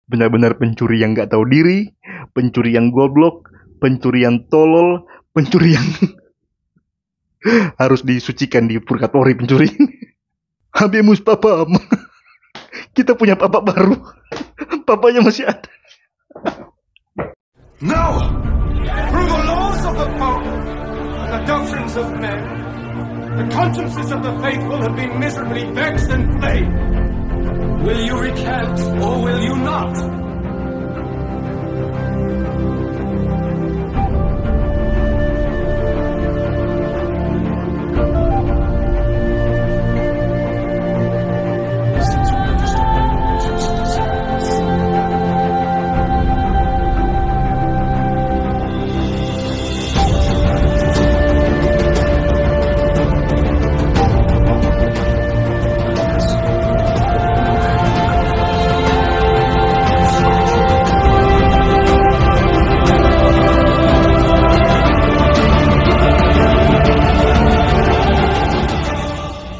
Benar-benar pencuri yang nggak tahu diri, pencuri yang goblok, pencuri yang tolol, pencuri yang harus disucikan di purgatori pencuri. Habemus papa, kita punya papa baru. Papanya masih ada. No! Through the laws of the Pope and the doctrines of men, the consciences of the faithful have been miserably vexed and flayed. Will you recant or will you not?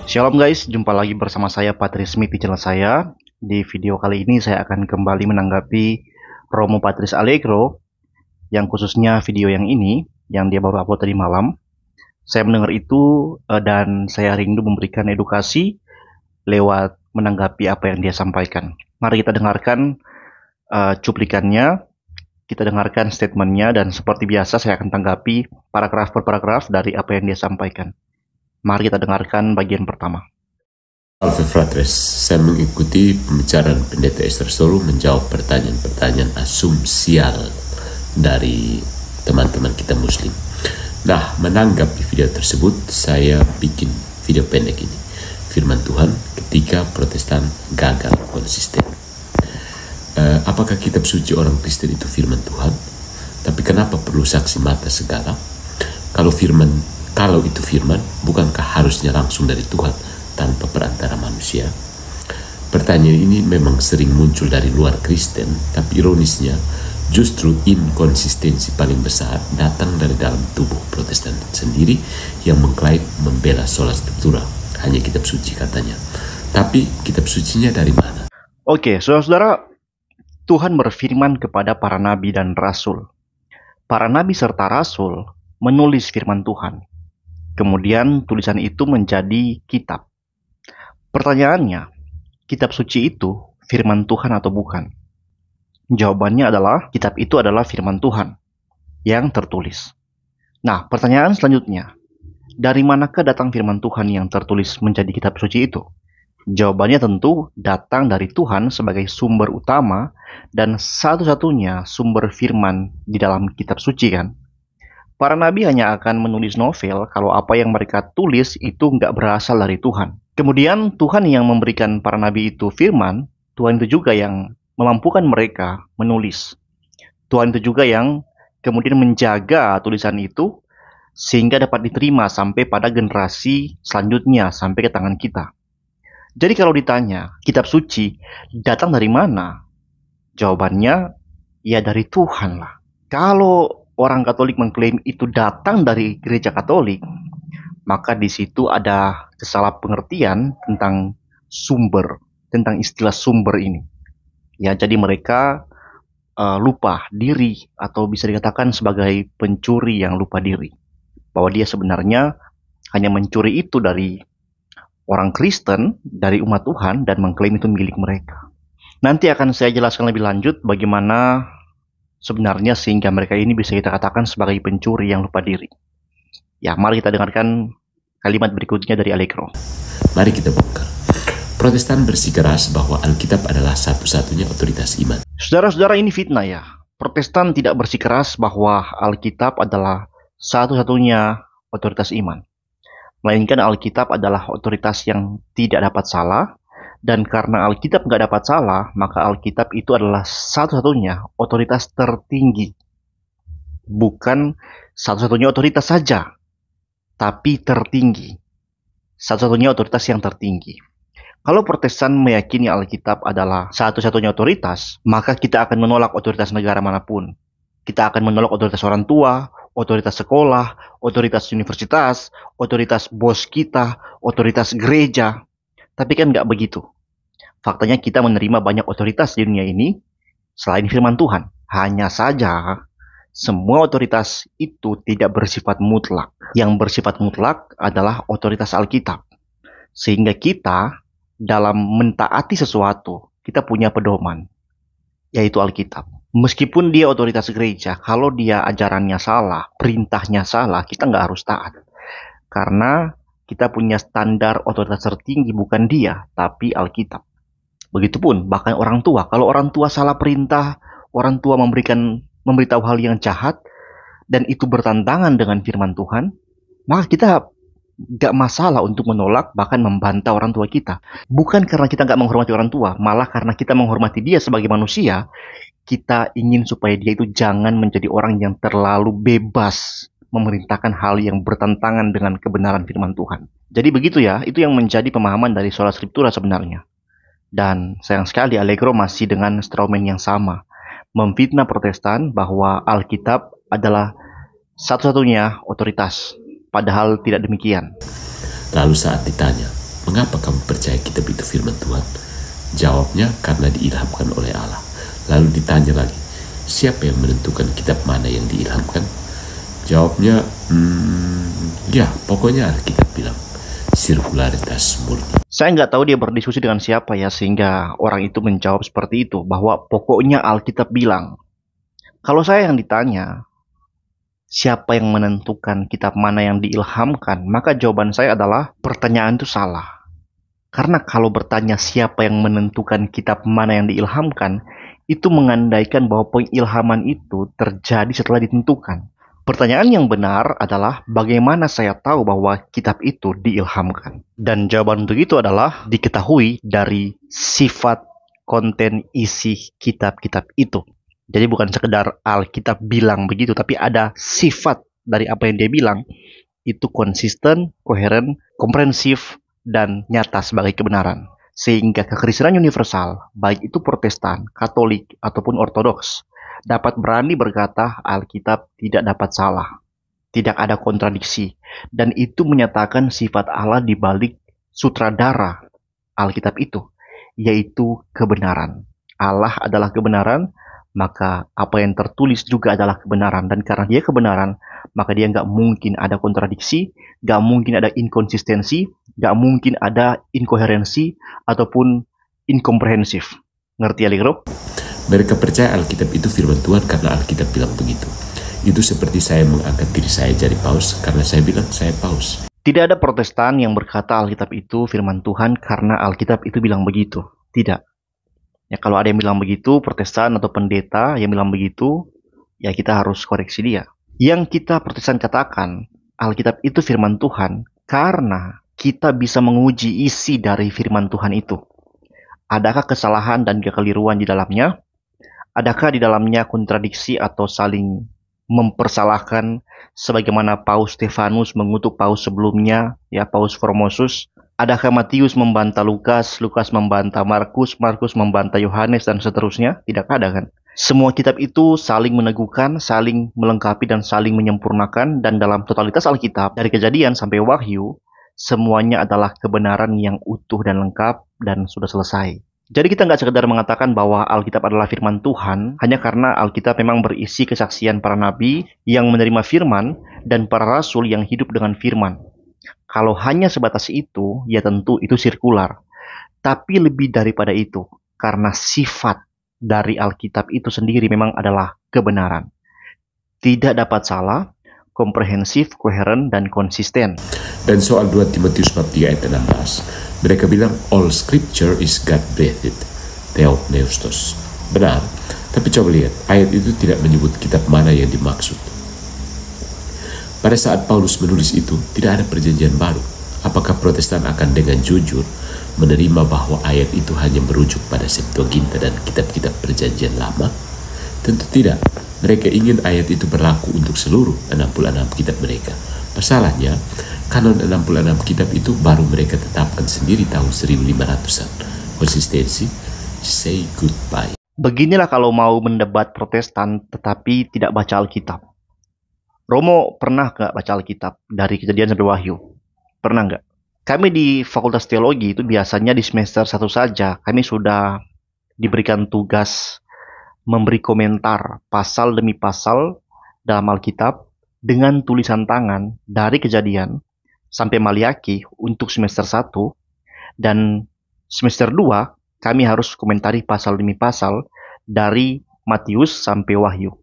Shalom guys, jumpa lagi bersama saya Patris Smith di channel saya. Di video kali ini saya akan kembali menanggapi Romo Patris Allegro, yang khususnya video yang ini, yang dia baru upload tadi malam. Saya mendengar itu dan saya rindu memberikan edukasi lewat menanggapi apa yang dia sampaikan. Mari kita dengarkan cuplikannya, kita dengarkan statementnya, dan seperti biasa saya akan tanggapi paragraf per paragraf dari apa yang dia sampaikan. Mari kita dengarkan bagian pertama. Salve Fratres, saya mengikuti pembicaraan Pendeta Esther Solo menjawab pertanyaan-pertanyaan asumsial dari teman-teman kita Muslim. Nah, menanggapi video tersebut, saya bikin video pendek ini. Firman Tuhan ketika Protestan gagal konsisten. Apakah kitab suci orang Kristen itu firman Tuhan? Tapi kenapa perlu saksi mata segala? Kalau itu firman, bukankah harusnya langsung dari Tuhan tanpa perantara manusia? Pertanyaan ini memang sering muncul dari luar Kristen, tapi ironisnya justru inkonsistensi paling besar datang dari dalam tubuh Protestan sendiri yang mengklaim membela sola scriptura, hanya kitab suci katanya. Tapi kitab sucinya dari mana? Oke, saudara-saudara, Tuhan berfirman kepada para nabi dan rasul. Para nabi serta rasul menulis firman Tuhan. Kemudian tulisan itu menjadi kitab. Pertanyaannya, kitab suci itu firman Tuhan atau bukan? Jawabannya adalah kitab itu adalah firman Tuhan yang tertulis. Nah, pertanyaan selanjutnya, dari manakah datang firman Tuhan yang tertulis menjadi kitab suci itu? Jawabannya tentu datang dari Tuhan sebagai sumber utama dan satu-satunya sumber firman di dalam kitab suci, kan? Para nabi hanya akan menulis novel kalau apa yang mereka tulis itu nggak berasal dari Tuhan. Kemudian Tuhan yang memberikan para nabi itu firman, Tuhan itu juga yang memampukan mereka menulis. Tuhan itu juga yang kemudian menjaga tulisan itu sehingga dapat diterima sampai pada generasi selanjutnya, sampai ke tangan kita. Jadi kalau ditanya, kitab suci datang dari mana? Jawabannya, ya dari Tuhan lah. Kalau orang Katolik mengklaim itu datang dari gereja Katolik, maka di situ ada kesalah pengertian tentang sumber, tentang istilah sumber ini. Ya, jadi mereka lupa diri, atau bisa dikatakan sebagai pencuri yang lupa diri, bahwa dia sebenarnya hanya mencuri itu dari orang Kristen, dari umat Tuhan, dan mengklaim itu milik mereka. Nanti akan saya jelaskan lebih lanjut bagaimana sebenarnya sehingga mereka ini bisa kita katakan sebagai pencuri yang lupa diri. Ya, mari kita dengarkan kalimat berikutnya dari Allegro. Mari kita bongkar. Protestan bersikeras bahwa Alkitab adalah satu-satunya otoritas iman. Saudara-saudara, ini fitnah ya. Protestan tidak bersikeras bahwa Alkitab adalah satu-satunya otoritas iman. Melainkan Alkitab adalah otoritas yang tidak dapat salah. Dan karena Alkitab nggak dapat salah, maka Alkitab itu adalah satu-satunya otoritas tertinggi. Bukan satu-satunya otoritas saja, tapi tertinggi. Satu-satunya otoritas yang tertinggi. Kalau Protestan meyakini Alkitab adalah satu-satunya otoritas, maka kita akan menolak otoritas negara manapun. Kita akan menolak otoritas orang tua, otoritas sekolah, otoritas universitas, otoritas bos kita, otoritas gereja. Tapi kan nggak begitu. Faktanya kita menerima banyak otoritas di dunia ini selain firman Tuhan. Hanya saja semua otoritas itu tidak bersifat mutlak. Yang bersifat mutlak adalah otoritas Alkitab. Sehingga kita dalam mentaati sesuatu, kita punya pedoman, yaitu Alkitab. Meskipun dia otoritas gereja, kalau dia ajarannya salah, perintahnya salah, kita nggak harus taat. Karena kita punya standar otoritas tertinggi bukan dia, tapi Alkitab. Begitupun bahkan orang tua. Kalau orang tua salah perintah, orang tua memberitahu hal yang jahat, dan itu bertentangan dengan firman Tuhan, maka kita gak masalah untuk menolak, bahkan membantah orang tua kita. Bukan karena kita gak menghormati orang tua, malah karena kita menghormati dia sebagai manusia, kita ingin supaya dia itu jangan menjadi orang yang terlalu bebas memerintahkan hal yang bertentangan dengan kebenaran firman Tuhan. Jadi begitu ya, itu yang menjadi pemahaman dari sola scriptura sebenarnya. Dan sayang sekali Allegro masih dengan strawman yang sama, memfitnah Protestan bahwa Alkitab adalah satu-satunya otoritas, padahal tidak demikian. Lalu saat ditanya, mengapa kamu percaya kitab itu firman Tuhan? Jawabnya, karena diilhamkan oleh Allah. Lalu ditanya lagi, siapa yang menentukan kitab mana yang diilhamkan? Jawabnya, ya pokoknya Alkitab bilang, sirkularitas murni. Saya nggak tahu dia berdiskusi dengan siapa ya, sehingga orang itu menjawab seperti itu, bahwa pokoknya Alkitab bilang. Kalau saya yang ditanya, siapa yang menentukan kitab mana yang diilhamkan, maka jawaban saya adalah pertanyaan itu salah. Karena kalau bertanya siapa yang menentukan kitab mana yang diilhamkan, itu mengandaikan bahwa pengilhaman itu terjadi setelah ditentukan. Pertanyaan yang benar adalah bagaimana saya tahu bahwa kitab itu diilhamkan? Dan jawaban untuk itu adalah diketahui dari sifat konten isi kitab-kitab itu. Jadi bukan sekedar Alkitab bilang begitu, tapi ada sifat dari apa yang dia bilang. Itu konsisten, koheren, komprehensif, dan nyata sebagai kebenaran. Sehingga kekristenan universal, baik itu Protestan, Katolik, ataupun Ortodoks, dapat berani berkata Alkitab tidak dapat salah. Tidak ada kontradiksi. Dan itu menyatakan sifat Allah di balik sutradara Alkitab itu, yaitu kebenaran. Allah adalah kebenaran, maka apa yang tertulis juga adalah kebenaran. Dan karena dia kebenaran, maka dia nggak mungkin ada kontradiksi, nggak mungkin ada inkonsistensi, nggak mungkin ada inkoherensi, ataupun inkomprehensif. Ngerti ya, Allegro? Mereka percaya Alkitab itu firman Tuhan karena Alkitab bilang begitu. Itu seperti saya mengangkat diri saya jadi paus karena saya bilang saya paus. Tidak ada Protestan yang berkata Alkitab itu firman Tuhan karena Alkitab itu bilang begitu. Tidak. Ya, kalau ada yang bilang begitu, Protestan atau pendeta yang bilang begitu, ya kita harus koreksi dia. Yang kita Protestan katakan, Alkitab itu firman Tuhan karena kita bisa menguji isi dari firman Tuhan itu. Adakah kesalahan dan kekeliruan di dalamnya? Adakah di dalamnya kontradiksi atau saling mempersalahkan sebagaimana Paus Stefanus mengutuk Paus sebelumnya, ya Paus Formosus? Adakah Matius membantah Lukas, Lukas membantah Markus, Markus membantah Yohanes, dan seterusnya? Tidak ada kan? Semua kitab itu saling meneguhkan, saling melengkapi, dan saling menyempurnakan. Dan dalam totalitas Alkitab, dari Kejadian sampai Wahyu, semuanya adalah kebenaran yang utuh dan lengkap dan sudah selesai. Jadi kita nggak sekedar mengatakan bahwa Alkitab adalah firman Tuhan hanya karena Alkitab memang berisi kesaksian para nabi yang menerima firman dan para rasul yang hidup dengan firman. Kalau hanya sebatas itu, ya tentu itu sirkular. Tapi lebih daripada itu, karena sifat dari Alkitab itu sendiri memang adalah kebenaran. Tidak dapat salah, komprehensif, koheren, dan konsisten. Dan soal 2 Timotius bab 3 ayat 16, mereka bilang all scripture is God-breathed, theopneustos. Benar, tapi coba lihat, ayat itu tidak menyebut kitab mana yang dimaksud. Pada saat Paulus menulis itu, tidak ada perjanjian baru. Apakah Protestan akan dengan jujur menerima bahwa ayat itu hanya merujuk pada Septuaginta dan kitab-kitab perjanjian lama? Tentu tidak. Mereka ingin ayat itu berlaku untuk seluruh 66 kitab mereka. Masalahnya, kanon 66 kitab itu baru mereka tetapkan sendiri tahun 1500-an. Konsistensi, say goodbye. Beginilah kalau mau mendebat Protestan tetapi tidak baca Alkitab. Romo pernah nggak baca Alkitab dari Kejadian sampai Wahyu? Pernah nggak? Kami di Fakultas Teologi itu biasanya di semester 1 saja kami sudah diberikan tugas memberi komentar pasal demi pasal dalam Alkitab dengan tulisan tangan dari Kejadian sampai Maliaki untuk semester 1, dan semester 2 kami harus komentari pasal demi pasal dari Matius sampai Wahyu.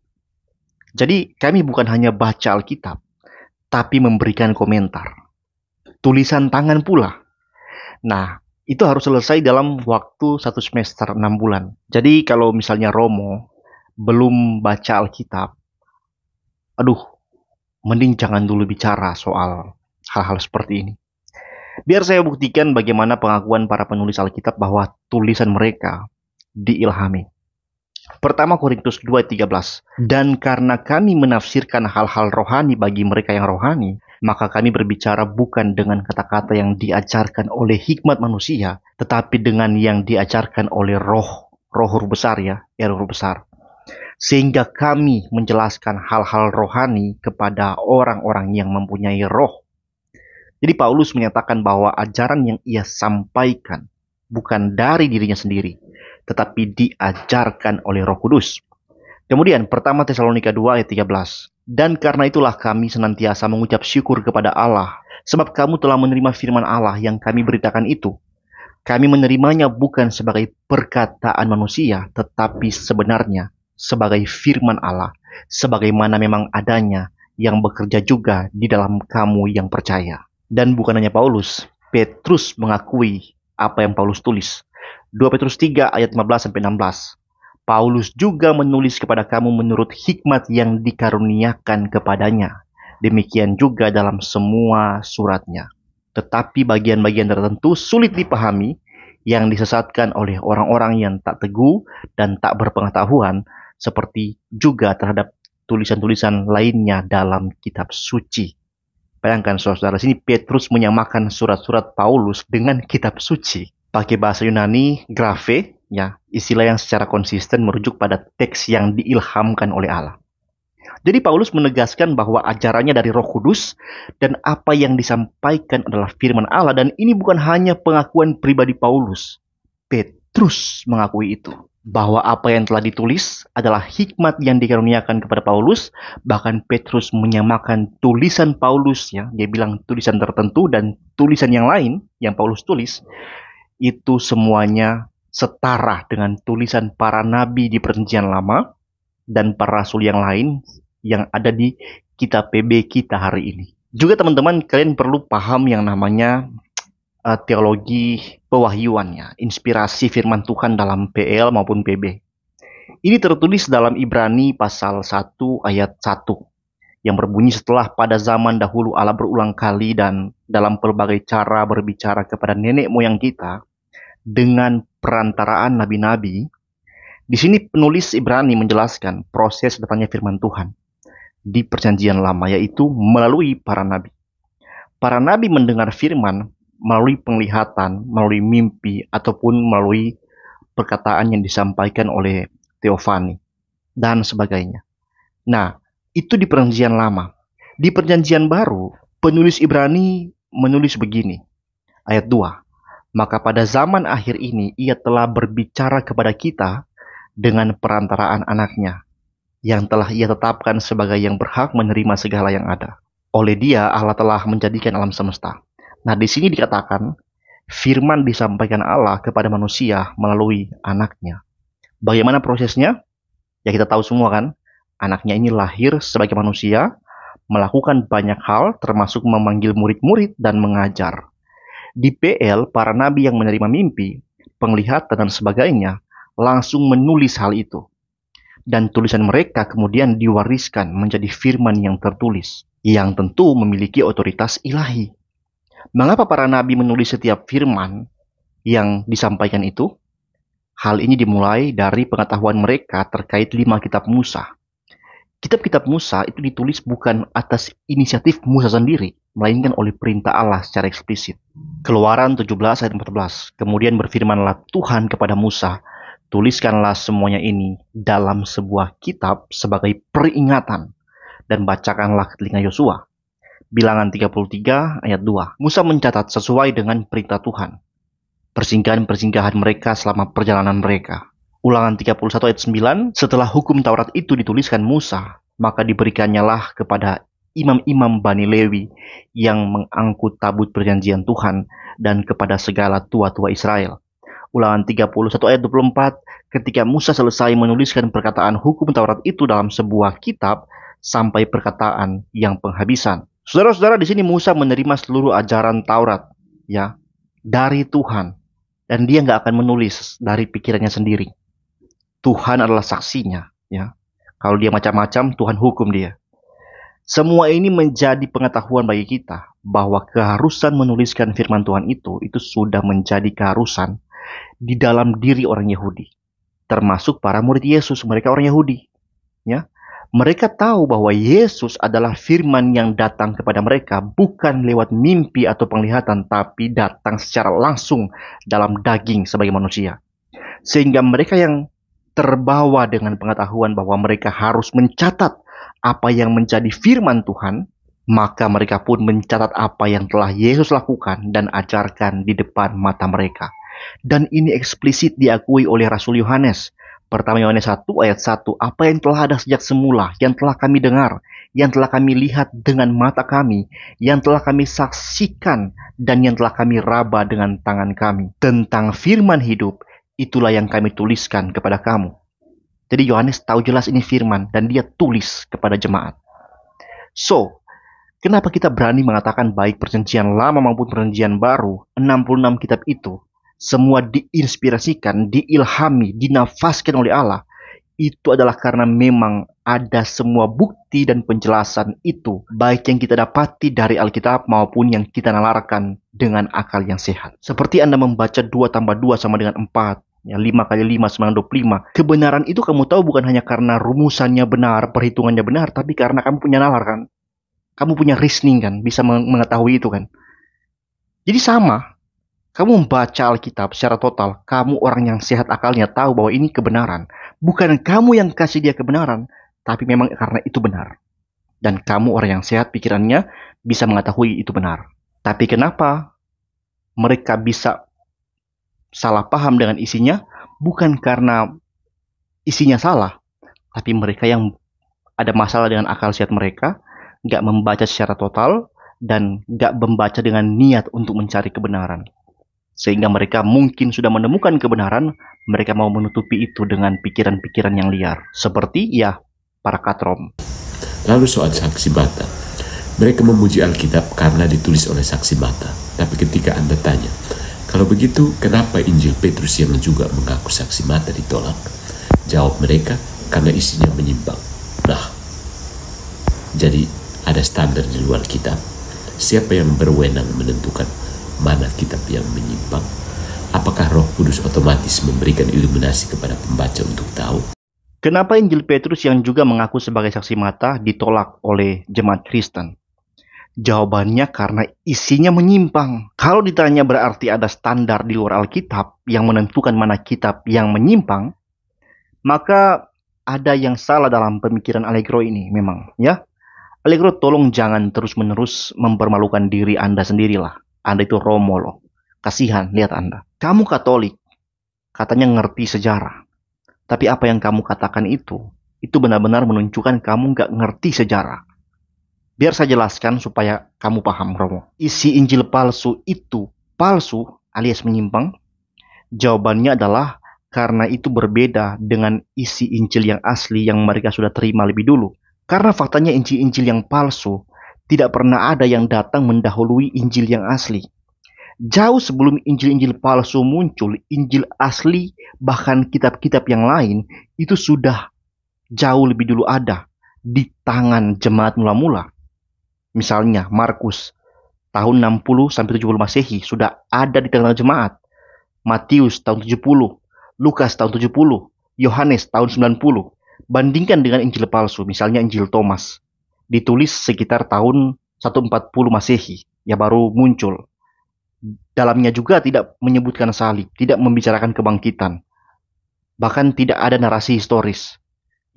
Jadi kami bukan hanya baca Alkitab, tapi memberikan komentar. Tulisan tangan pula. Nah, itu harus selesai dalam waktu 1 semester 6 bulan. Jadi kalau misalnya Romo belum baca Alkitab, mending jangan dulu bicara soal hal-hal seperti ini. Biar saya buktikan bagaimana pengakuan para penulis Alkitab bahwa tulisan mereka diilhami. Pertama Korintus 2:13. Dan karena kami menafsirkan hal-hal rohani bagi mereka yang rohani, maka kami berbicara bukan dengan kata-kata yang diajarkan oleh hikmat manusia, tetapi dengan yang diajarkan oleh roh besar roh besar. Sehingga kami menjelaskan hal-hal rohani kepada orang-orang yang mempunyai roh. Jadi Paulus menyatakan bahwa ajaran yang ia sampaikan bukan dari dirinya sendiri, tetapi diajarkan oleh Roh Kudus. Kemudian pertama Tesalonika 2:13. Dan karena itulah kami senantiasa mengucap syukur kepada Allah, sebab kamu telah menerima firman Allah yang kami beritakan itu. Kami menerimanya bukan sebagai perkataan manusia, tetapi sebenarnya sebagai firman Allah, sebagaimana memang adanya yang bekerja juga di dalam kamu yang percaya. Dan bukan hanya Paulus, Petrus mengakui apa yang Paulus tulis. 2 Petrus 3 ayat 15-16. Paulus juga menulis kepada kamu menurut hikmat yang dikaruniakan kepadanya. Demikian juga dalam semua suratnya. Tetapi bagian-bagian tertentu sulit dipahami, yang disesatkan oleh orang-orang yang tak teguh dan tak berpengetahuan, seperti juga terhadap tulisan-tulisan lainnya dalam kitab suci. Bayangkan saudara, sini Petrus menyamakan surat-surat Paulus dengan kitab suci. Pakai bahasa Yunani, graphe, istilah yang secara konsisten merujuk pada teks yang diilhamkan oleh Allah. Jadi Paulus menegaskan bahwa ajarannya dari Roh Kudus dan apa yang disampaikan adalah firman Allah, dan ini bukan hanya pengakuan pribadi Paulus. Petrus mengakui itu, bahwa apa yang telah ditulis adalah hikmat yang dikaruniakan kepada Paulus. Bahkan Petrus menyamakan tulisan Paulus, dia bilang tulisan tertentu dan tulisan yang lain yang Paulus tulis itu semuanya setara dengan tulisan para nabi di Perjanjian Lama dan para rasul yang lain yang ada di kitab PB kita hari ini. Juga teman-teman, kalian perlu paham yang namanya teologi pewahyuan, inspirasi firman Tuhan dalam PL maupun PB. Ini tertulis dalam Ibrani pasal 1 ayat 1 yang berbunyi, setelah pada zaman dahulu Allah berulang kali dan dalam pelbagai cara berbicara kepada nenek moyang kita dengan perantaraan nabi-nabi. Di sini penulis Ibrani menjelaskan proses datangnya firman Tuhan di Perjanjian Lama, yaitu melalui para nabi. Para nabi mendengar firman melalui penglihatan, melalui mimpi, ataupun melalui perkataan yang disampaikan oleh Teofani, dan sebagainya. Nah, itu di Perjanjian Lama. Di Perjanjian Baru, penulis Ibrani menulis begini, ayat 2. Maka pada zaman akhir ini, ia telah berbicara kepada kita dengan perantaraan anaknya, yang telah ia tetapkan sebagai yang berhak menerima segala yang ada. Oleh dia, Allah telah menjadikan alam semesta. Nah, di sini dikatakan firman disampaikan Allah kepada manusia melalui anaknya. Bagaimana prosesnya? Ya, kita tahu semua kan, anaknya ini lahir sebagai manusia, melakukan banyak hal termasuk memanggil murid-murid dan mengajar. Di PL, para nabi yang menerima mimpi, penglihatan dan sebagainya langsung menulis hal itu. Dan tulisan mereka kemudian diwariskan menjadi firman yang tertulis, yang tentu memiliki otoritas ilahi. Mengapa para nabi menulis setiap firman yang disampaikan itu? Hal ini dimulai dari pengetahuan mereka terkait 5 kitab Musa. Kitab-kitab Musa itu ditulis bukan atas inisiatif Musa sendiri, melainkan oleh perintah Allah secara eksplisit. Keluaran 17 ayat 14. Kemudian berfirmanlah Tuhan kepada Musa, tuliskanlah semuanya ini dalam sebuah kitab sebagai peringatan dan bacakanlah ke telinga Yosua. Bilangan 33 ayat 2. Musa mencatat sesuai dengan perintah Tuhan persinggahan-persinggahan mereka selama perjalanan mereka, Ulangan 31 ayat 9, setelah hukum Taurat itu dituliskan Musa, maka diberikannya kepada imam-imam Bani Lewi yang mengangkut tabut perjanjian Tuhan dan kepada segala tua-tua Israel. Ulangan 31 ayat 24, ketika Musa selesai menuliskan perkataan hukum Taurat itu dalam sebuah kitab sampai perkataan yang penghabisan. Saudara-saudara, di sini Musa menerima seluruh ajaran Taurat ya dari Tuhan, dan dia nggak akan menulis dari pikirannya sendiri. Tuhan adalah saksinya ya. Kalau dia macam-macam, Tuhan hukum dia. Semua ini menjadi pengetahuan bagi kita bahwa keharusan menuliskan firman Tuhan itu sudah menjadi keharusan di dalam diri orang Yahudi, termasuk para murid Yesus. Mereka orang Yahudi ya. Mereka tahu bahwa Yesus adalah firman yang datang kepada mereka bukan lewat mimpi atau penglihatan, tapi datang secara langsung dalam daging sebagai manusia. Sehingga mereka yang terbawa dengan pengetahuan bahwa mereka harus mencatat apa yang menjadi firman Tuhan, maka mereka pun mencatat apa yang telah Yesus lakukan dan ajarkan di depan mata mereka. Dan ini eksplisit diakui oleh Rasul Yohanes. Pertama Yohanes 1 ayat 1, apa yang telah ada sejak semula, yang telah kami dengar, yang telah kami lihat dengan mata kami, yang telah kami saksikan, dan yang telah kami raba dengan tangan kami. Tentang firman hidup, itulah yang kami tuliskan kepada kamu. Jadi Yohanes tahu jelas ini firman, dan dia tulis kepada jemaat. So, kenapa kita berani mengatakan baik perjanjian lama maupun perjanjian baru, 66 kitab itu, semua diinspirasikan, diilhami, dinafaskan oleh Allah? Itu adalah karena memang ada semua bukti dan penjelasan itu, baik yang kita dapati dari Alkitab maupun yang kita nalarkan dengan akal yang sehat. Seperti Anda membaca 2 tambah 2 sama dengan 4, ya, 5 kali 5 sama dengan 25. Kebenaran itu kamu tahu bukan hanya karena rumusannya benar, perhitungannya benar, tapi karena kamu punya nalar kan. Kamu punya reasoning kan, bisa mengetahui itu kan. Jadi sama. Kamu membaca Alkitab secara total, kamu orang yang sehat akalnya tahu bahwa ini kebenaran. Bukan kamu yang kasih dia kebenaran, tapi memang karena itu benar. Dan kamu orang yang sehat pikirannya bisa mengetahui itu benar. Tapi kenapa mereka bisa salah paham dengan isinya? Bukan karena isinya salah, tapi mereka yang ada masalah dengan akal sehat mereka, nggak membaca secara total, dan nggak membaca dengan niat untuk mencari kebenaran. Sehingga mereka mungkin sudah menemukan kebenaran, mereka mau menutupi itu dengan pikiran-pikiran yang liar. Seperti ya, para katrom. Lalu soal saksi mata. Mereka memuji Alkitab karena ditulis oleh saksi mata. Tapi ketika Anda tanya, kalau begitu kenapa Injil Petrus yang juga mengaku saksi mata ditolak? Jawab mereka, karena isinya menyimpang. Nah, jadi ada standar di luar kitab. Siapa yang berwenang menentukan mana kitab yang menyimpang? Apakah Roh Kudus otomatis memberikan iluminasi kepada pembaca untuk tahu? Kenapa Injil Petrus yang juga mengaku sebagai saksi mata ditolak oleh jemaat Kristen? Jawabannya karena isinya menyimpang. Kalau ditanya berarti ada standar di luar Alkitab yang menentukan mana kitab yang menyimpang, maka ada yang salah dalam pemikiran Allegro ini memang, ya. Allegro, tolong jangan terus-menerus mempermalukan diri Anda sendirilah. Anda itu Romo loh. Kasihan, lihat Anda. Kamu Katolik, katanya ngerti sejarah. Tapi apa yang kamu katakan itu benar-benar menunjukkan kamu nggak ngerti sejarah. Biar saya jelaskan supaya kamu paham, Romo. Isi Injil palsu itu palsu alias menyimpang. Jawabannya adalah karena itu berbeda dengan isi Injil yang asli yang mereka sudah terima lebih dulu. Karena faktanya Injil-Injil yang palsu tidak pernah ada yang datang mendahului Injil yang asli. Jauh sebelum Injil-Injil palsu muncul, Injil asli bahkan kitab-kitab yang lain itu sudah jauh lebih dulu ada di tangan jemaat mula-mula. Misalnya Markus tahun 60 sampai 70 Masehi sudah ada di tangan jemaat. Matius tahun 70, Lukas tahun 70, Yohanes tahun 90. Bandingkan dengan Injil palsu, misalnya Injil Thomas, ditulis sekitar tahun 140 Masehi, ya baru muncul. Dalamnya juga tidak menyebutkan salib, tidak membicarakan kebangkitan. Bahkan tidak ada narasi historis.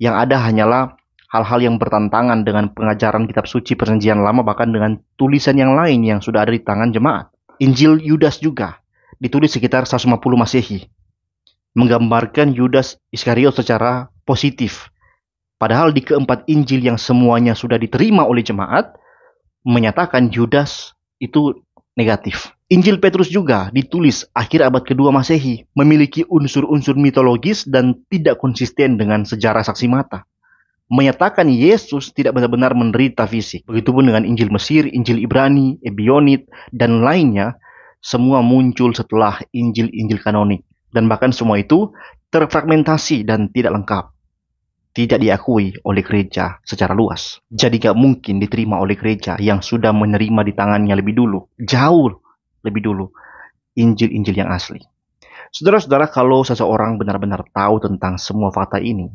Yang ada hanyalah hal-hal yang bertentangan dengan pengajaran kitab suci perjanjian lama, bahkan dengan tulisan yang lain yang sudah ada di tangan jemaat. Injil Yudas juga ditulis sekitar 150 Masehi. menggambarkan Yudas Iskariot secara positif. Padahal di keempat Injil yang semuanya sudah diterima oleh jemaat, menyatakan Yudas itu negatif. Injil Petrus juga ditulis akhir abad kedua Masehi, memiliki unsur-unsur mitologis dan tidak konsisten dengan sejarah saksi mata. Menyatakan Yesus tidak benar-benar menderita fisik. Begitupun dengan Injil Mesir, Injil Ibrani, Ebionit, dan lainnya, semua muncul setelah Injil-Injil kanonik. Dan bahkan semua itu terfragmentasi dan tidak lengkap. Tidak diakui oleh gereja secara luas. Jadi gak mungkin diterima oleh gereja yang sudah menerima di tangannya lebih dulu. Jauh lebih dulu. Injil-Injil yang asli. Saudara-saudara, kalau seseorang benar-benar tahu tentang semua fakta ini,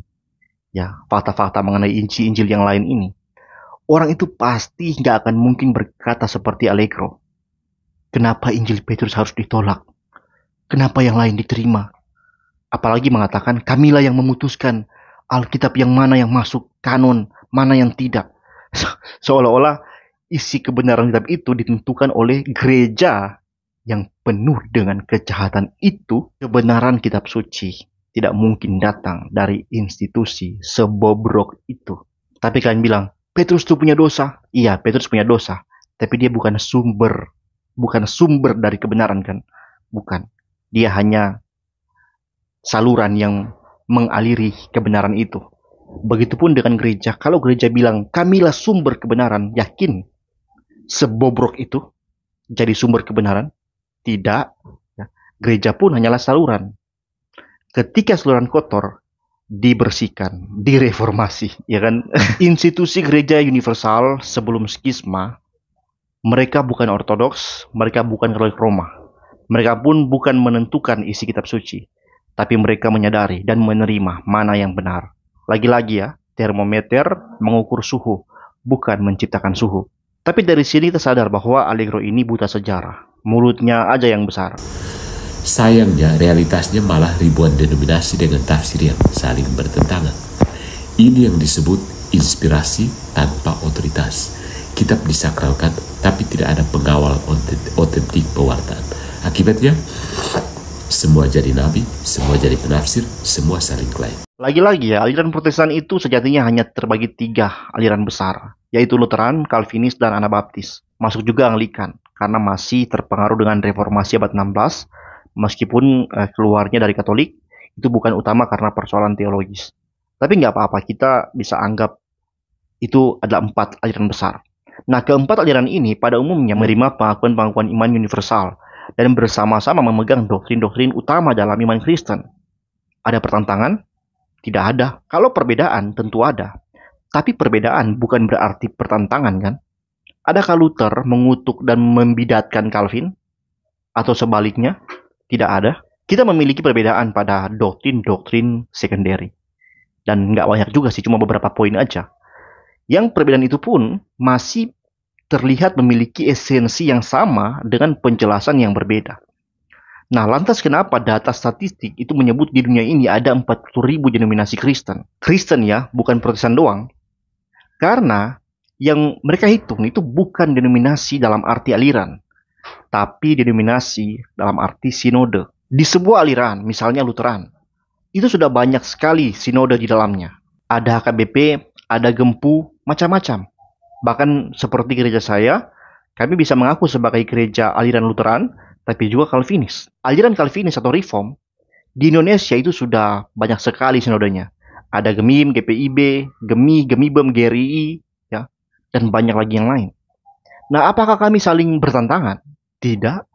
ya, fakta-fakta mengenai Injil-Injil yang lain ini, orang itu pasti gak akan mungkin berkata seperti Allegro. Kenapa Injil Petrus harus ditolak? Kenapa yang lain diterima? Apalagi mengatakan, kamilah yang memutuskan Alkitab yang mana yang masuk kanon, mana yang tidak. Seolah-olah isi kebenaran kitab itu ditentukan oleh gereja yang penuh dengan kejahatan itu. Kebenaran kitab suci tidak mungkin datang dari institusi sebobrok itu. Tapi kalian bilang, Petrus itu punya dosa. Iya, Petrus punya dosa. Tapi dia bukan sumber dari kebenaran kan? Bukan. Dia hanya saluran yang mengaliri kebenaran itu. Begitupun dengan gereja. Kalau gereja bilang, kamilah sumber kebenaran, yakin sebobrok itu jadi sumber kebenaran? Tidak. Gereja pun hanyalah saluran. Ketika saluran kotor, dibersihkan, direformasi, ya kan? Institusi gereja universal sebelum skisma, mereka bukan ortodoks, mereka bukan Katolik Roma. Mereka pun bukan menentukan isi kitab suci. Tapi mereka menyadari dan menerima mana yang benar. Lagi-lagi ya, termometer mengukur suhu, bukan menciptakan suhu. Tapi dari sini kita sadar bahwa Allegro ini buta sejarah. Mulutnya aja yang besar. Sayangnya, realitasnya malah ribuan denominasi dengan tafsir yang saling bertentangan. Ini yang disebut inspirasi tanpa otoritas. Kitab disakralkan, tapi tidak ada pengawal otentik pewartaan. Akibatnya, semua jadi nabi, semua jadi penafsir, semua saling klaim. Lagi-lagi ya, aliran Protestan itu sejatinya hanya terbagi 3 aliran besar, yaitu Lutheran, Calvinis, dan Anabaptis. Masuk juga Anglikan, karena masih terpengaruh dengan reformasi abad 16, meskipun keluarnya dari Katolik, itu bukan utama karena persoalan teologis. Tapi nggak apa-apa, kita bisa anggap itu adalah 4 aliran besar. Nah, keempat aliran ini pada umumnya menerima pengakuan-pengakuan iman universal, dan bersama-sama memegang doktrin-doktrin utama dalam iman Kristen. Ada pertentangan? Tidak ada. Kalau perbedaan, tentu ada. Tapi perbedaan bukan berarti pertentangan kan? Adakah Luther mengutuk dan membidatkan Calvin? Atau sebaliknya? Tidak ada. Kita memiliki perbedaan pada doktrin-doktrin sekunderi. Dan nggak banyak juga sih, cuma beberapa poin aja. Yang perbedaan itu pun masih terlihat memiliki esensi yang sama dengan penjelasan yang berbeda. Nah, lantas kenapa data statistik itu menyebut di dunia ini ada 40.000 denominasi Kristen? Kristen ya, bukan Protestan doang. Karena yang mereka hitung itu bukan denominasi dalam arti aliran, tapi denominasi dalam arti sinode. Di sebuah aliran, misalnya Lutheran, itu sudah banyak sekali sinode di dalamnya. Ada HKBP, ada Gempu, macam-macam. Bahkan seperti gereja saya, kami bisa mengaku sebagai gereja aliran Lutheran, tapi juga Calvinis. Aliran Calvinis atau Reform, di Indonesia itu sudah banyak sekali sinodenya. Ada Gemim, GPIB, Gemi, Gemibem, GRI, ya, dan banyak lagi yang lain. Nah, apakah kami saling bertentangan? Tidak.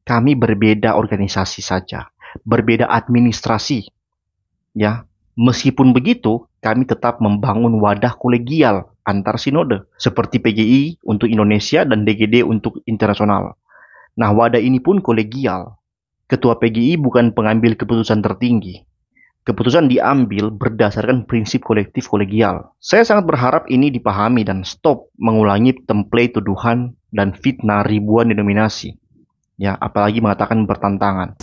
Kami berbeda organisasi saja, berbeda administrasi. Ya, meskipun begitu, kami tetap membangun wadah kolegial antar sinode, seperti PGI untuk Indonesia dan DGD untuk internasional. Nah, wadah ini pun kolegial. Ketua PGI bukan pengambil keputusan tertinggi. Keputusan diambil berdasarkan prinsip kolektif kolegial. Saya sangat berharap ini dipahami dan stop mengulangi template tuduhan dan fitnah ribuan denominasi. Ya, apalagi mengatakan bertentangan.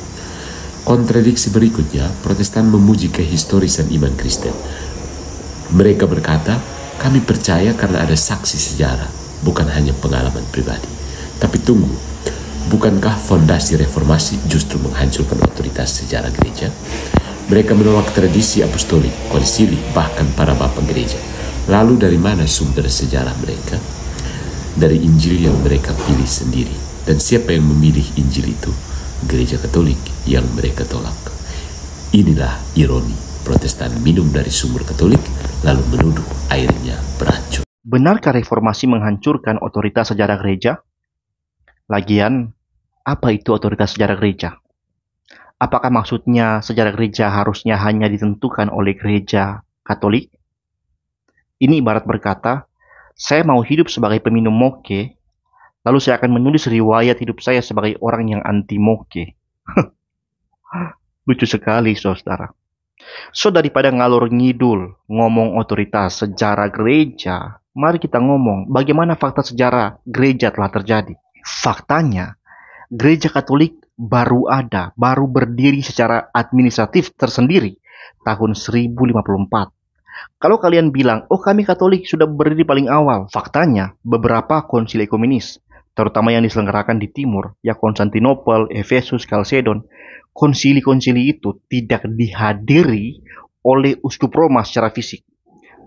Kontradiksi berikutnya, Protestan memuji kehistorisan iman Kristen. Mereka berkata, kami percaya karena ada saksi sejarah, bukan hanya pengalaman pribadi. Tapi tunggu, Bukankah fondasi reformasi justru menghancurkan otoritas sejarah gereja? Mereka menolak tradisi apostolik, konsili, bahkan para bapak gereja. Lalu dari mana sumber sejarah mereka? Dari Injil yang mereka pilih sendiri. Dan siapa yang memilih Injil itu? Gereja Katolik yang mereka tolak. Inilah ironi, Protestan minum dari sumber Katolik, lalu menuduh airnya beracun. Benarkah reformasi menghancurkan otoritas sejarah gereja? Lagian, apa itu otoritas sejarah gereja? Apakah maksudnya sejarah gereja harusnya hanya ditentukan oleh gereja Katolik? Ini ibarat berkata, saya mau hidup sebagai peminum moke, lalu saya akan menulis riwayat hidup saya sebagai orang yang anti moke. Lucu sekali, saudara. So, daripada ngalor ngidul ngomong otoritas sejarah gereja, mari kita ngomong bagaimana fakta sejarah gereja telah terjadi. Faktanya, gereja Katolik baru berdiri secara administratif tersendiri tahun 1054. Kalau kalian bilang, oh kami Katolik sudah berdiri paling awal, faktanya beberapa konsili ekumenis, terutama yang diselenggarakan di timur, ya Konstantinopel, Efesus, Kalsedon, konsili-konsili itu tidak dihadiri oleh uskup Roma secara fisik.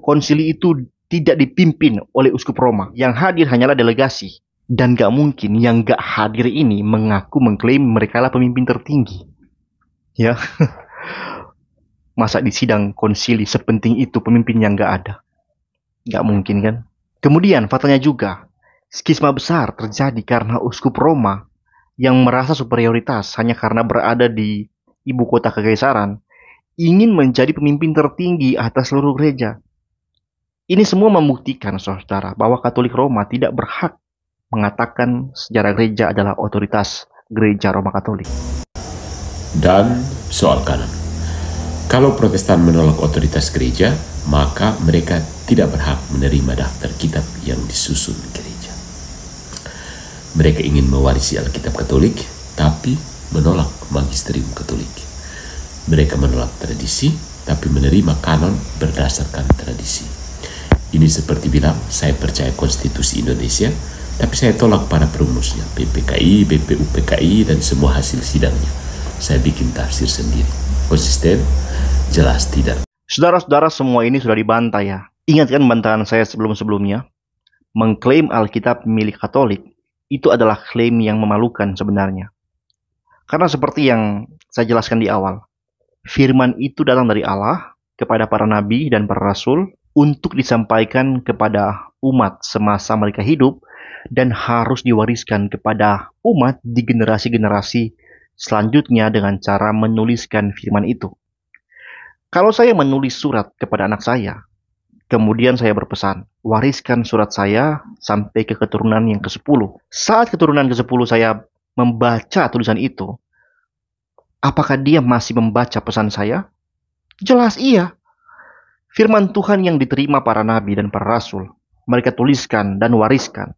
Konsili itu tidak dipimpin oleh uskup Roma, yang hadir hanyalah delegasi. Dan gak mungkin yang gak hadir ini mengaku mengklaim mereka lah pemimpin tertinggi. Ya, masa di sidang konsili sepenting itu pemimpin yang gak ada? Gak mungkin kan? Kemudian faktanya juga, skisma besar terjadi karena uskup Roma yang merasa superioritas hanya karena berada di ibu kota kekaisaran, ingin menjadi pemimpin tertinggi atas seluruh gereja. Ini semua membuktikan, saudara, bahwa Katolik Roma tidak berhak mengatakan sejarah gereja adalah otoritas gereja Roma Katolik. Dan soal kanan. Kalau Protestan menolak otoritas gereja, maka mereka tidak berhak menerima daftar kitab yang disusun gereja. Mereka ingin mewarisi Alkitab Katolik, tapi menolak magisterium Katolik. Mereka menolak tradisi, tapi menerima kanon berdasarkan tradisi. Ini seperti bilang, saya percaya konstitusi Indonesia, tapi saya tolak para perumusnya, PPKI, BPUPKI, dan semua hasil sidangnya. Saya bikin tafsir sendiri. Konsisten? Jelas tidak. Saudara-saudara, semua ini sudah dibantai ya. Ingatkan bantahan saya sebelum-sebelumnya. Mengklaim Alkitab milik Katolik, itu adalah klaim yang memalukan sebenarnya. Karena seperti yang saya jelaskan di awal, firman itu datang dari Allah kepada para nabi dan para rasul untuk disampaikan kepada umat semasa mereka hidup, dan harus diwariskan kepada umat di generasi-generasi selanjutnya dengan cara menuliskan firman itu. Kalau saya menulis surat kepada anak saya, kemudian saya berpesan, wariskan surat saya sampai ke keturunan yang ke-10. Saat keturunan ke-10 saya membaca tulisan itu, apakah dia masih membaca pesan saya? Jelas iya. Firman Tuhan yang diterima para nabi dan para rasul, mereka tuliskan dan wariskan.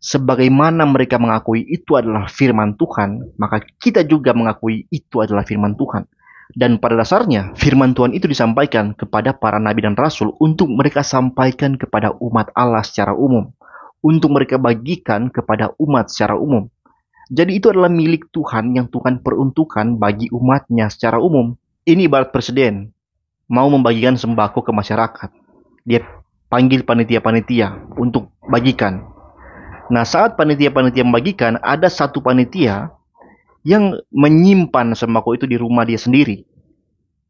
Sebagaimana mereka mengakui itu adalah firman Tuhan, maka kita juga mengakui itu adalah firman Tuhan. Dan pada dasarnya, firman Tuhan itu disampaikan kepada para nabi dan rasul untuk mereka sampaikan kepada umat Allah secara umum. Untuk mereka bagikan kepada umat secara umum. Jadi itu adalah milik Tuhan yang Tuhan peruntukkan bagi umatnya secara umum. Ini ibarat presiden mau membagikan sembako ke masyarakat. Dia panggil panitia-panitia untuk bagikan. Nah, saat panitia-panitia membagikan, ada satu panitia yang menyimpan sembako itu di rumah dia sendiri.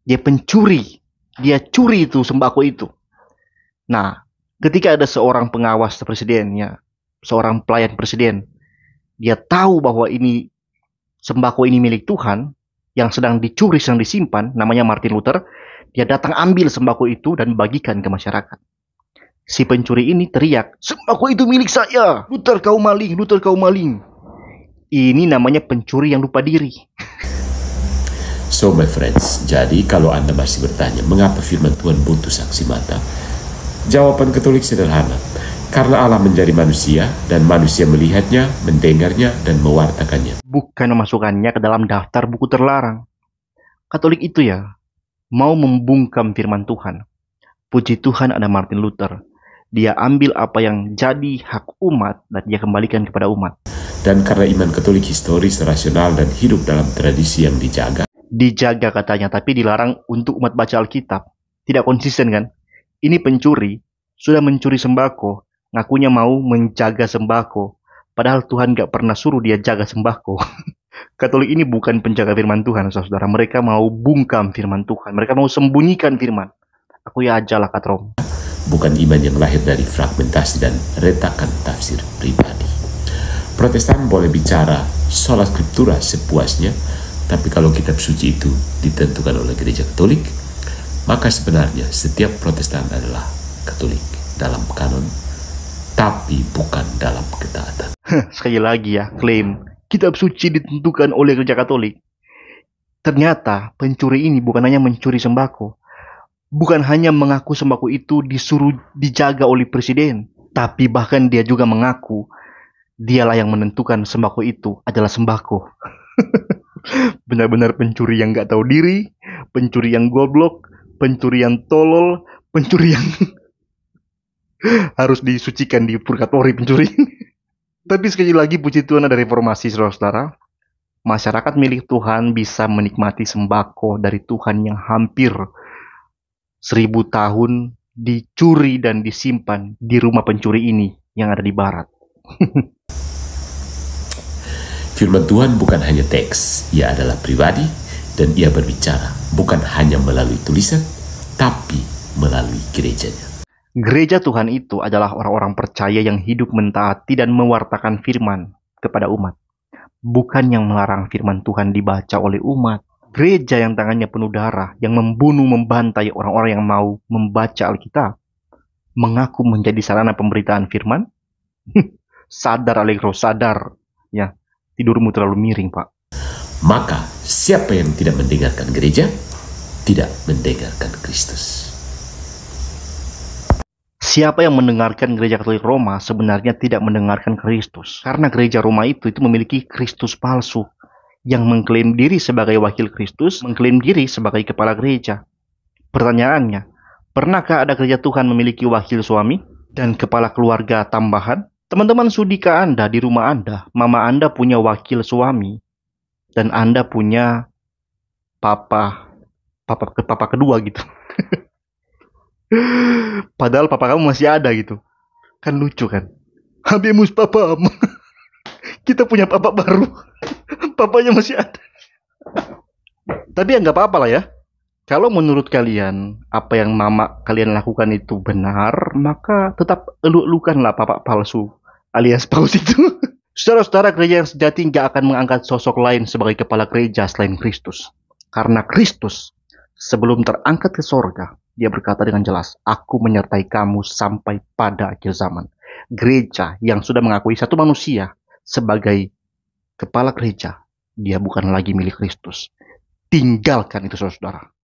Dia pencuri. Dia curi itu sembako itu. Nah, ketika ada seorang pengawas presidennya, seorang pelayan presiden, dia tahu bahwa ini sembako ini milik Tuhan, yang sedang dicuri, sedang disimpan, namanya Martin Luther, dia datang ambil sembako itu dan bagikan ke masyarakat. Si pencuri ini teriak, sembako itu milik saya. Luther kau maling, Luther kau maling. Ini namanya pencuri yang lupa diri. So my friends, jadi kalau Anda masih bertanya mengapa firman Tuhan butuh saksi mata, jawaban Katolik sederhana. Karena Allah menjadi manusia dan manusia melihatnya, mendengarnya, dan mewartakannya. Bukan memasukkannya ke dalam daftar buku terlarang. Katolik itu ya mau membungkam firman Tuhan. Puji Tuhan ada Martin Luther. Dia ambil apa yang jadi hak umat dan dia kembalikan kepada umat. Dan karena iman Katolik historis, rasional, dan hidup dalam tradisi yang dijaga. Dijaga katanya, tapi dilarang untuk umat baca Alkitab. Tidak konsisten kan? Ini pencuri, sudah mencuri sembako, ngakunya mau menjaga sembako. Padahal Tuhan gak pernah suruh dia jaga sembako. Katolik ini bukan penjaga firman Tuhan, saudara. Mereka mau bungkam firman Tuhan. Mereka mau sembunyikan firman. Aku ya ajalah katrom. Bukan iman yang lahir dari fragmentasi dan retakan tafsir pribadi. Protestan boleh bicara sola scriptura sepuasnya, tapi kalau kitab suci itu ditentukan oleh gereja Katolik, maka sebenarnya setiap Protestan adalah Katolik dalam kanon, tapi bukan dalam ketaatan. Sekali lagi ya, klaim kitab suci ditentukan oleh gereja Katolik. Ternyata pencuri ini bukan hanya mencuri sembako, bukan hanya mengaku sembako itu disuruh dijaga oleh presiden, tapi bahkan dia juga mengaku dialah yang menentukan sembako itu adalah sembako. Benar-benar pencuri yang gak tahu diri, pencuri yang goblok, pencuri yang tolol, pencuri yang harus disucikan di purgatori pencuri. Tapi sekali lagi puji Tuhan ada reformasi, saudara-saudara. Masyarakat milik Tuhan bisa menikmati sembako dari Tuhan yang hampir 1000 tahun dicuri dan disimpan di rumah pencuri ini yang ada di barat. Firman Tuhan bukan hanya teks, ia adalah pribadi, dan ia berbicara bukan hanya melalui tulisan, tapi melalui gerejanya. Gereja Tuhan itu adalah orang-orang percaya yang hidup mentaati dan mewartakan firman kepada umat. Bukan yang melarang firman Tuhan dibaca oleh umat. Gereja yang tangannya penuh darah, yang membunuh, membantai orang-orang yang mau membaca Alkitab, mengaku menjadi sarana pemberitaan firman. Sadar Allegro, sadar. Ya, tidurmu terlalu miring, Pak. Maka siapa yang tidak mendengarkan gereja, tidak mendengarkan Kristus. Siapa yang mendengarkan gereja Katolik Roma sebenarnya tidak mendengarkan Kristus. Karena gereja Roma itu memiliki Kristus palsu. Yang mengklaim diri sebagai wakil Kristus, mengklaim diri sebagai kepala gereja. Pertanyaannya, pernahkah ada gereja Tuhan memiliki wakil suami dan kepala keluarga tambahan? Teman-teman sudikah Anda di rumah Anda, mama Anda punya wakil suami, dan Anda punya papa kedua gitu. Padahal papa kamu masih ada gitu. Kan lucu kan? Habemus papa. Kita punya papa baru. Papanya masih ada. Tapi ya nggak apa-apa lah ya. Kalau menurut kalian apa yang mama kalian lakukan itu benar, maka tetap elu-elukanlah papa palsu alias paus itu. Saudara-saudara, gereja yang sejati nggak akan mengangkat sosok lain sebagai kepala gereja selain Kristus. Karena Kristus sebelum terangkat ke sorga, dia berkata dengan jelas, aku menyertai kamu sampai pada akhir zaman. Gereja yang sudah mengakui satu manusia sebagai kepala gereja, dia bukan lagi milik Kristus. Tinggalkan itu, saudara.